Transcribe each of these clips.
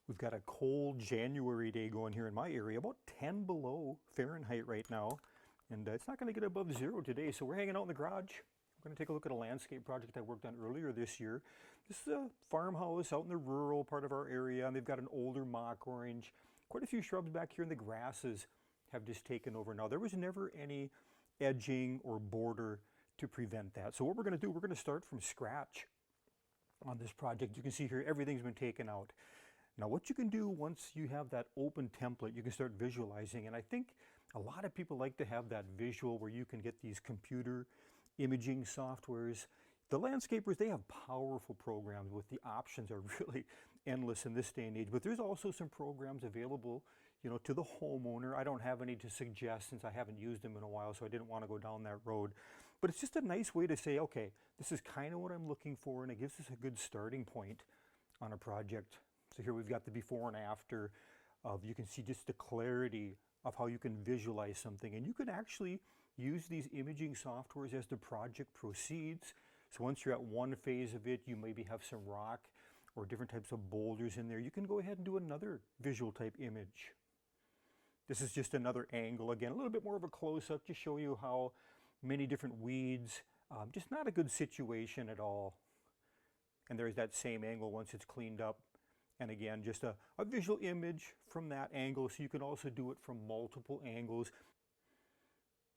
We've got a cold January day going here in my area, about 10 below Fahrenheit right now. And it's not going to get above zero today, so we're hanging out in the garage. We're going to take a look at a landscape project I worked on earlier this year. This is a farmhouse out in the rural part of our area, and they've got an older mock orange. Quite a few shrubs back here, and the grasses have just taken over now. There was never any edging or border to prevent that. So what we're going to do, we're going to start from scratch on this project. You can see here everything's been taken out. Now what you can do once you have that open template, you can start visualizing, and I think a lot of people like to have that visual where you can get these computer imaging softwares. The landscapers, they have powerful programs with the options are really endless in this day and age, but there's also some programs available, you know, to the homeowner. I don't have any to suggest since I haven't used them in a while, so I didn't want to go down that road. But it's just a nice way to say, okay, this is kind of what I'm looking for, and it gives us a good starting point on a project. So here we've got the before and after of, you can see just the clarity of how you can visualize something. And you can actually use these imaging softwares as the project proceeds. So once you're at one phase of it, you maybe have some rock or different types of boulders in there. You can go ahead and do another visual type image. This is just another angle. Again, a little bit more of a close-up to show you how many different weeds, just not a good situation at all. And there's that same angle once it's cleaned up. And again, just a visual image from that angle, so you can also do it from multiple angles.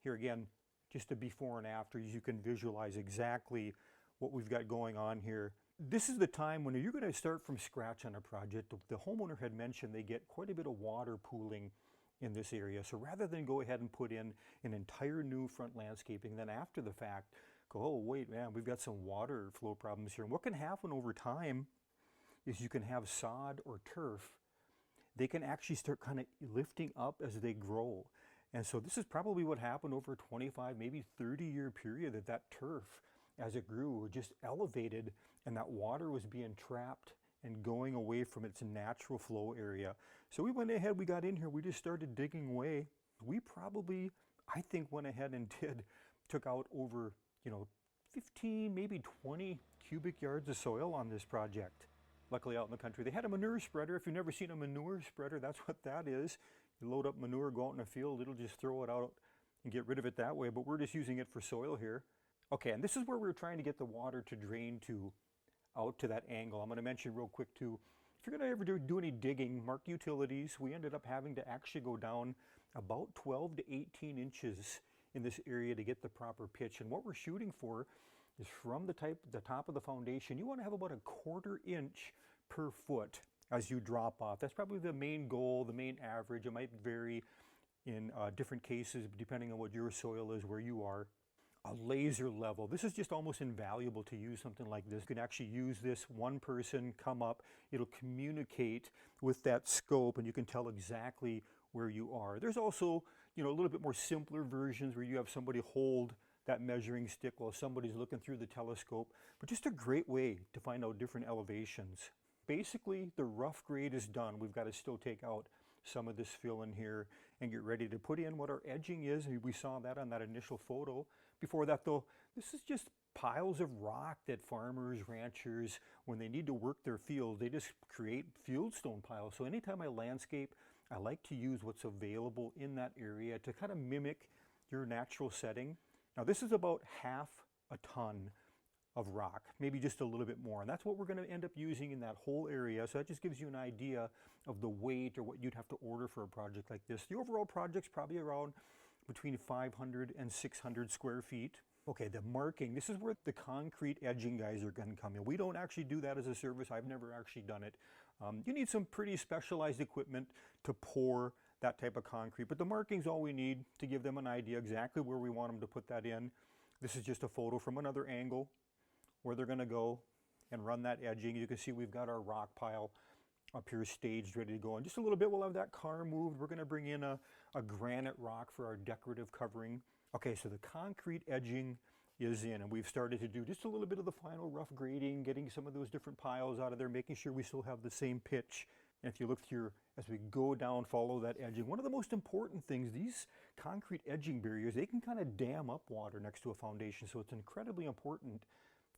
Here again, just a before and after, you can visualize exactly what we've got going on here. This is the time when you're going to start from scratch on a project. The homeowner had mentioned they get quite a bit of water pooling in this area. So rather than go ahead and put in an entire new front landscaping, then after the fact, go, oh wait, man, we've got some water flow problems here. And what can happen over time is you can have sod or turf. They can actually start kind of lifting up as they grow. And so this is probably what happened over a 25, maybe 30-year period, that turf, as it grew, just elevated, and that water was being trapped and going away from its natural flow area. So we went ahead, we got in here, we just started digging away. We probably, I think, went ahead and took out over, 15, maybe 20 cubic yards of soil on this project. Luckily out in the country, they had a manure spreader. If you've never seen a manure spreader, that's what that is. You load up manure, go out in a field, it'll just throw it out and get rid of it that way, but we're just using it for soil here. Okay, and this is where we're trying to get the water to drain to, out to that angle. I'm going to mention real quick too, if you're going to ever do any digging, mark utilities. We ended up having to actually go down about 12 to 18 inches in this area to get the proper pitch. And what we're shooting for is from the top of the foundation, you want to have about a 1/4 inch per foot as you drop off. That's probably the main goal, the main average. It might vary in different cases depending on what your soil is, where you are. A laser level. This is just almost invaluable to use something like this. You can actually use this, one person come up, it'll communicate with that scope and you can tell exactly where you are. There's also, a little bit more simpler versions where you have somebody hold that measuring stick while somebody's looking through the telescope, but just a great way to find out different elevations. Basically, the rough grade is done. We've got to still take out some of this fill in here and get ready to put in what our edging is. We saw that on that initial photo. Before that though, this is just piles of rock that farmers, ranchers, when they need to work their field, they just create fieldstone piles. So anytime I landscape, I like to use what's available in that area to kind of mimic your natural setting. Now this is about 1/2 a ton of rock, maybe just a little bit more. And that's what we're going to end up using in that whole area. So that just gives you an idea of the weight or what you'd have to order for a project like this. The overall project's probably around between 500 and 600 square feet. Okay, the marking, this is where the concrete edging guys are going to come in. We don't actually do that as a service. I've never actually done it. You need some pretty specialized equipment to pour that type of concrete, but the marking's all we need to give them an idea exactly where we want them to put that in. This is just a photo from another angle where they're going to go and run that edging. You can see we've got our rock pile up here staged, ready to go. In just a little bit, we'll have that car moved. We're going to bring in a granite rock for our decorative covering. Okay, so the concrete edging is in, and we've started to do just a little bit of the final rough grading, getting some of those different piles out of there, making sure we still have the same pitch. And if you look here, as we go down, follow that edging, one of the most important things, these concrete edging barriers, they can kind of dam up water next to a foundation. So it's incredibly important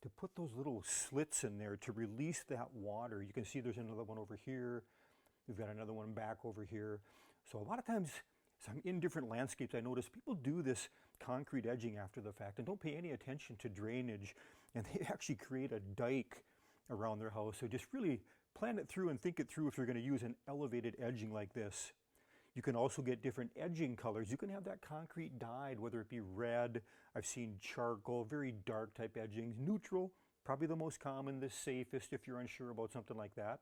to put those little slits in there to release that water. You can see there's another one over here. We've got another one back over here. So a lot of times, as I'm in different landscapes, I notice people do this concrete edging after the fact and don't pay any attention to drainage, and they actually create a dike around their house. So just really plan it through and think it through if you're going to use an elevated edging like this. You can also get different edging colors. You can have that concrete dyed, whether it be red, I've seen charcoal, very dark type edgings, neutral, probably the most common, the safest if you're unsure about something like that.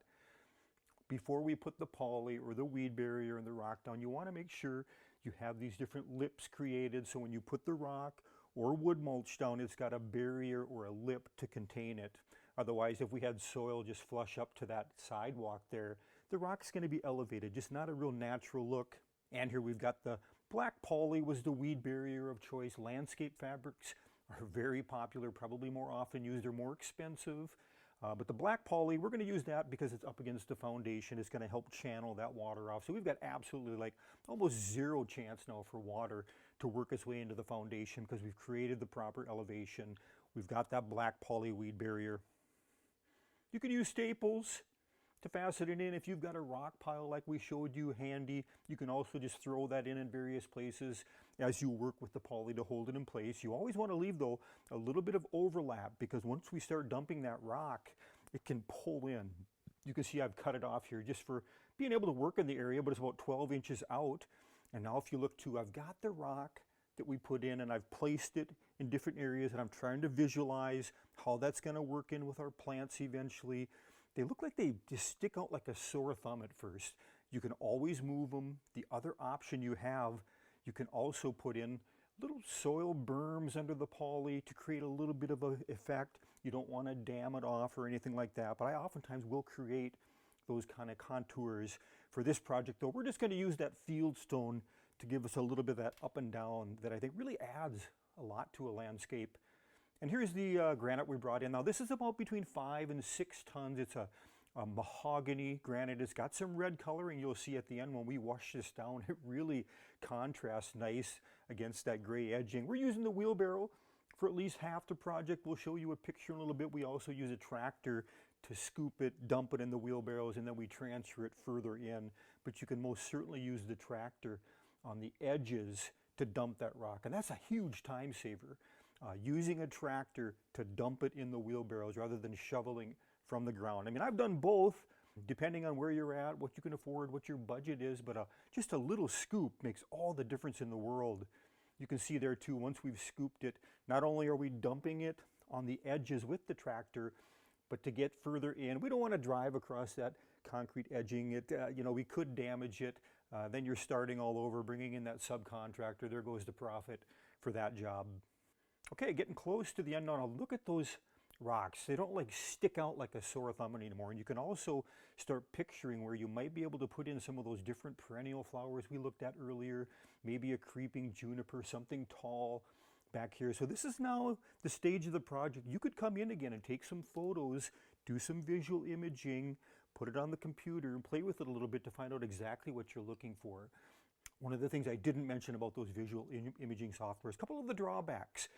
Before we put the poly or the weed barrier and the rock down, you want to make sure you have these different lips created, so when you put the rock or wood mulch down, it's got a barrier or a lip to contain it. Otherwise, if we had soil just flush up to that sidewalk there, the rock's going to be elevated, just not a real natural look. And here we've got the black poly was the weed barrier of choice. Landscape fabrics are very popular, probably more often used. They're more expensive. But the black poly, we're going to use that because it's up against the foundation. It's going to help channel that water off. So we've got absolutely like almost zero chance now for water to work its way into the foundation because we've created the proper elevation. We've got that black poly weed barrier. You can use staples to fasten it in. If you've got a rock pile like we showed you handy, you can also just throw that in various places as you work with the poly to hold it in place. You always want to leave, though, a little bit of overlap, because once we start dumping that rock, it can pull in. You can see I've cut it off here just for being able to work in the area, but it's about 12 inches out. And now if you look too, I've got the rock that we put in and I've placed it in different areas, and I'm trying to visualize how that's going to work in with our plants eventually. They look like they just stick out like a sore thumb at first. You can always move them. The other option you have, you can also put in little soil berms under the poly to create a little bit of an effect. You don't want to dam it off or anything like that, but I oftentimes will create those kind of contours. For this project though, we're just going to use that field stone to give us a little bit of that up and down that I think really adds a lot to a landscape. And here's the granite we brought in. Now this is about between 5 and 6 tons. It's a mahogany granite. It's got some red coloring. You'll see at the end when we wash this down, it really contrasts nice against that gray edging. We're using the wheelbarrow for at least half the project. We'll show you a picture in a little bit. We also use a tractor to scoop it, dump it in the wheelbarrows, and then we transfer it further in. But you can most certainly use the tractor on the edges to dump that rock. And that's a huge time saver. Using a tractor to dump it in the wheelbarrows rather than shoveling from the ground. I mean, I've done both, depending on where you're at, what you can afford, what your budget is, but just a little scoop makes all the difference in the world. You can see there too, once we've scooped it, not only are we dumping it on the edges with the tractor, but to get further in, we don't want to drive across that concrete edging. We could damage it. Then you're starting all over, bringing in that subcontractor. There goes the profit for that job. Okay, getting close to the end now. Look at those rocks. They don't like stick out like a sore thumb anymore. And you can also start picturing where you might be able to put in some of those different perennial flowers we looked at earlier, maybe a creeping juniper, something tall back here. So this is now the stage of the project. You could come in again and take some photos, do some visual imaging, put it on the computer and play with it a little bit to find out exactly what you're looking for. One of the things I didn't mention about those visual imaging softwares, a couple of the drawbacks.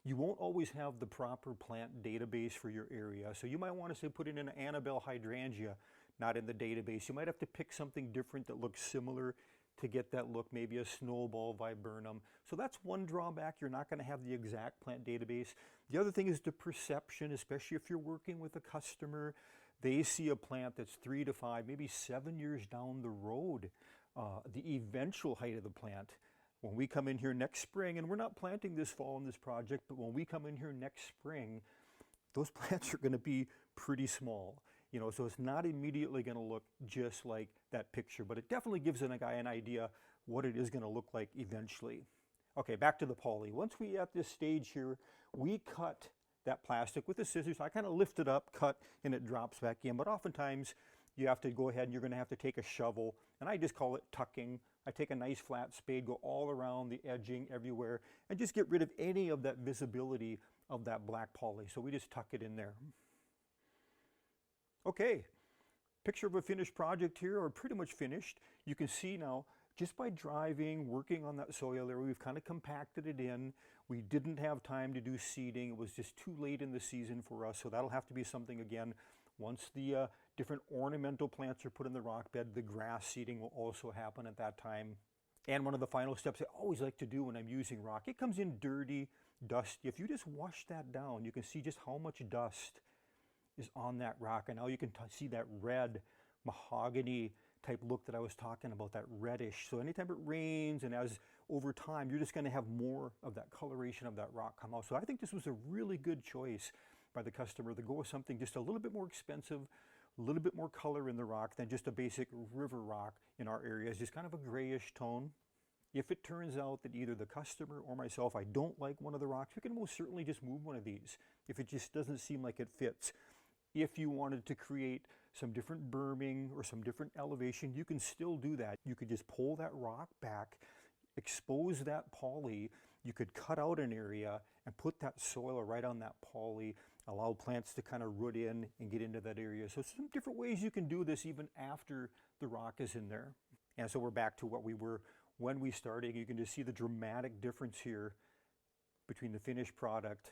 You won't always have the proper plant database for your area. So you might want to say put in an Annabelle hydrangea, not in the database. You might have to pick something different that looks similar to get that look, maybe a snowball viburnum. So that's one drawback. You're not going to have the exact plant database. The other thing is the perception, especially if you're working with a customer. They see a plant that's 3 to 5, maybe 7 years down the road, the eventual height of the plant. When we come in here next spring, and we're not planting this fall in this project, but when we come in here next spring, those plants are going to be pretty small. So it's not immediately going to look just like that picture, but it definitely gives a guy an idea what it is going to look like eventually. Okay, back to the poly. Once we at this stage here, we cut that plastic with the scissors. I kind of lift it up, cut, and it drops back in, but oftentimes you have to go ahead and you're going to have to take a shovel, and I just call it tucking. I take a nice flat spade, go all around the edging everywhere, and just get rid of any of that visibility of that black poly. So we just tuck it in there. Okay, picture of a finished project here, or pretty much finished. You can see now, just by driving, working on that soil area, we've kind of compacted it in. We didn't have time to do seeding. It was just too late in the season for us, so that'll have to be something, again, Once the different ornamental plants are put in the rock bed, the grass seeding will also happen at that time. And one of the final steps I always like to do when I'm using rock, it comes in dirty, dusty. If you just wash that down, you can see just how much dust is on that rock. And now you can see that red mahogany type look that I was talking about, that reddish. So anytime it rains and as over time, you're just going to have more of that coloration of that rock come out. So I think this was a really good choice by the customer to go with something just a little bit more expensive, a little bit more color in the rock than just a basic river rock in our area. It's just kind of a grayish tone. If it turns out that either the customer or myself, I don't like one of the rocks, we can most certainly just move one of these if it just doesn't seem like it fits. If you wanted to create some different berming or some different elevation, you can still do that. You could just pull that rock back, expose that poly. You could cut out an area and put that soil right on that poly, allow plants to kind of root in and get into that area. So some different ways you can do this even after the rock is in there. And so we're back to what we were when we started. You can just see the dramatic difference here between the finished product.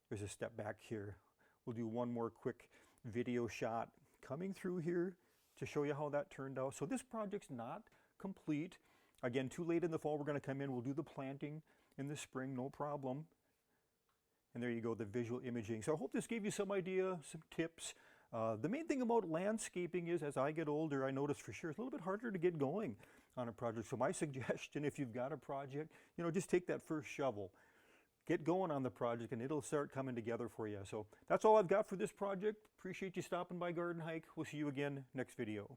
There's a step back here. We'll do one more quick video shot coming through here to show you how that turned out. So this project's not complete. Again, too late in the fall, we're going to come in, we'll do the planting in the spring, no problem. And there you go, the visual imaging. So I hope this gave you some idea, some tips. The main thing about landscaping is, as I get older, I notice for sure it's a little bit harder to get going on a project. So my suggestion, if you've got a project, just take that first shovel. Get going on the project and it'll start coming together for you. So that's all I've got for this project. Appreciate you stopping by Garden Hike. We'll see you again next video.